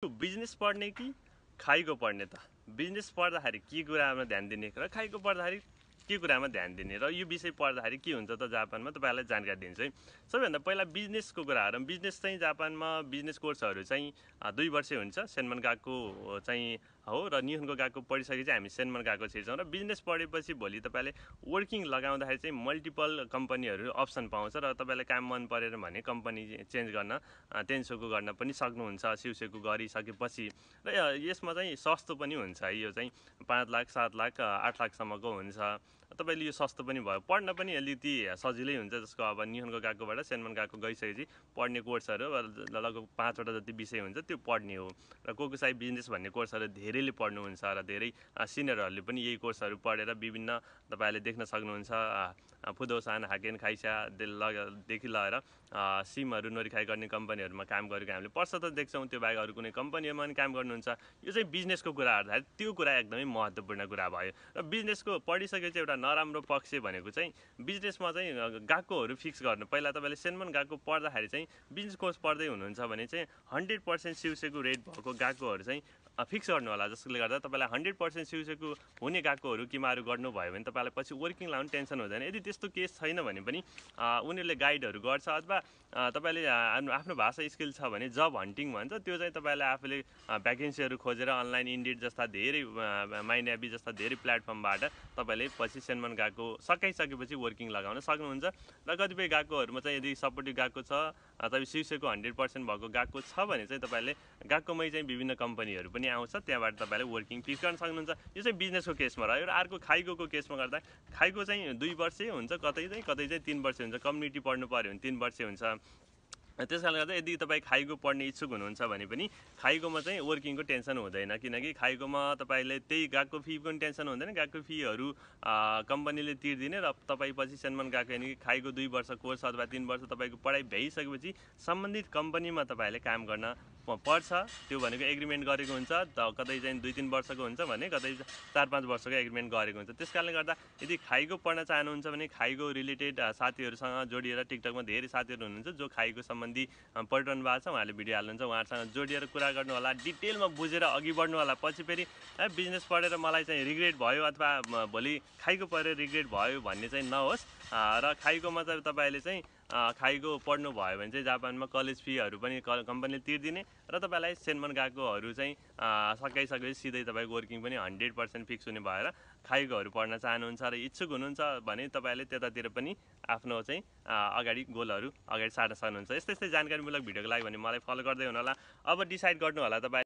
Business पढ्ने कि खाइको पढ्ने त बिजनेस पढ्दाखेरि के कुरामा ध्यान दिने र खाइको पढ्दाखेरि के कुरामा ध्यान दिने र यो विषय पढ्दाखेरि के हुन्छ त जापानमा तपाईहरुलाई जानकारी दिन्छु है। सबैभन्दा पहिला बिजनेसको कुरा गरौँ। बिजनेस चाहिँ जापानमा बिजनेस कोर्सहरु चाहिँ 2 वर्षे हुन्छ। सेन्मन गएको चाहिँ हो र निहोन्को गएको पढिसकेपछि हामी सेन्मन गएको छिर्छौँ र बिजनेस पढेपछि भोलि तपाईले वर्किङ लगाउँदाखेरि चाहिँ मल्टिपल कम्पनीहरु अप्सन पाउँछ र तपाईलाई काम मन परेर भने कम्पनी चेन्ज गर्न टेन्सोको गर्न पनि सक्नुहुन्छ सिउसेको गरिसकेपछि। र यसमा चाहिँ सस्तो पनि हुन्छ है। यो चाहिँ 5 लाख 7 लाख 8 लाख सम्मको हुन्छ। तपाईले यो सस्तो पनि भयो पढ्न पनि अलिकति सजिलै हुन्छ। जसको अब निहोन्को गएकोबाट सेन्मन गएको गइसकेपछि पढ्ने कोर्सहरु लगभग 5 वटा जति विषय हुन्छ त्यो पढ्ने हो। र कोकुसाई बिजनेस भन्ने कोर्सहरु धेरैले पढ्नुहुन्छ र धेरै सिनियरहरुले पनि यही कोर्सहरु पढेर विभिन्न तपाईले देख्न सक्नुहुन्छ फुदोसान हाकेन खाइसा देखि लिएर सिमहरु नोरिखाइ गर्ने कम्पनीहरुमा काम गरेको हामीले प्रशस्त देख्छौं। त्यो बाहेक अरु कुनै कम्पनीमा पनि काम गर्नुहुन्छ। यो चाहिँ बिजनेसको कुरा गर्दा त्यो कुरा एकदमै महत्त्वपूर्ण कुरा भयो। र बिजनेसको पढिसकेपछि एउटा नराम्रो पक्ष भनेको चाहिँ बिजनेसमा चाहिँ गएकोहरु फिक्स गर्नु। पहिला तपाईले सेन्मन गएको पढ्दाखेरि चाहिँ बिजनेस कोर्स पढ्दै हुनुहुन्छ भने चाहिँ 100% सिउसेको रेट भएको गएकोहरु चाहिँ फिक्स गर्नु होला। जसले गर्दा तपाईलाई 100% सिउसेको हुने गएकोहरु किमाहरु गर्नु भयो भने तपाईलाई पछि वर्किङ लाउन टेन्सन हुँदैन। यदि त्यस्तो केस छैन भने पनि उनीहरुले गाइडहरु गर्छ अथवा तपाईले आफ्नो भाषा स्किल छ भने जब हन्टिङ भन्छ त्यो चाहिँ तपाईले आफूले भ्याकेन्सीहरु खोजेर अनलाइन इन्डिड जस्ता धेरै माइन्याबी जस्ता धेरै प्लेटफर्मबाट तपाईले पछि सेन्मन गएको सकाइसकेपछि वर्किङ लगाउन सक्नुहुन्छ। र कतिपय गएकोहरुमा चाहिँ यदि सपोर्टिभ गएको छ तपाईँ सिउसेको 100% भएको गएको छ भने चाहिँ तपाईले गएकोमै चाहिँ विभिन्न कम्पनीहरु पनि आउँछ। त्यहाँबाट तपाईले वर्किङ फिक्स गर्न सक्नुहुन्छ। यो चाहिँ बिजनेसको केसमा रह्यो। र अर्को खाइको केसमा गर्दा खाइको चाहिँ 2 वर्षे हुन्छ कतै चाहिँ 3 वर्षे हुन्छ। कम्युनिटी पढ्नु पर्यो भने 3 वर्षे हुन्छ। त्यसकारणले गर्दा यदि तपाईँ खाइको पढ्ने इच्छुक हुनुहुन्छ भने पनि खाइकोमा चाहिँ वर्किङको टेन्सन हुँदैन। किनकि खाइकोमा तपाईले त्यही गएको फी पनि टेन्सन हुँदैन। गएको फीहरु कम्पनीले तिर्दिने र तपाई पछि सेन्मन गएको यानी खाइको 2 वर्ष कोर्स अथवा 3 वर्ष तपाईको पढाइ भइसकेपछि सम्बन्धित कम्पनीमा तपाईले काम गर्न पर्छ। त्यो भनेको एग्रीमेन्ट गरेको हुन्छ। कतै चाहिँ 2-3 वर्षको हुन्छ भने कतै 4-5 वर्षको एग्रीमेन्ट गरेको हुन्छ। त्यसकारणले गर्दा यदि खाइको पढ्न चाहनुहुन्छ भने खाइको रिलेटेड साथीहरुसँग जोडिएर टिकटकमा धेरै साथीहरु हुनुहुन्छ जो खाइको सम्बन्धी पढिरहनु भएको छ। उहाँले भिडियो हाल्नुहुन्छ। उहाँहरुसँग जोडिएर कुरा गर्नु होला। डिटेलमा बुझेर अघि बढ्नु होला। पछि फेरि बिजनेस पढेर मलाई चाहिँ रिग्रेट भयो अथवा भोलि खाइको पढेर रिग्रेट भयो भन्ने चाहिँ नहोस्। र खाइकोमा चाहिँ तपाईले चाहिँ खाइको पढ्नु भयो भने चाहिँ जापानमा कलेज फीहरु पनि कम्पनीले तिर्दिने र तपाईलाई सेन्मन गएकोहरु चाहिँ सकाइसकेपछि सिधै तपाईको वर्किङ पनि 100% फिक्स हुने भएर खाइकोहरु पढ्न चाहनुहुन्छ र इच्छुक हुनुहुन्छ भने तपाईले त्यतातिर पनि आफ्नो चाहिँ अगाडि गोलहरु अगाडि सार्न सक्नुहुन्छ। यस्तै जानकारीमूलक भिडियोको लागि भने मलाई फलो गर्दै हुनु होला। अब डिसाइड गर्नु होला तपाईले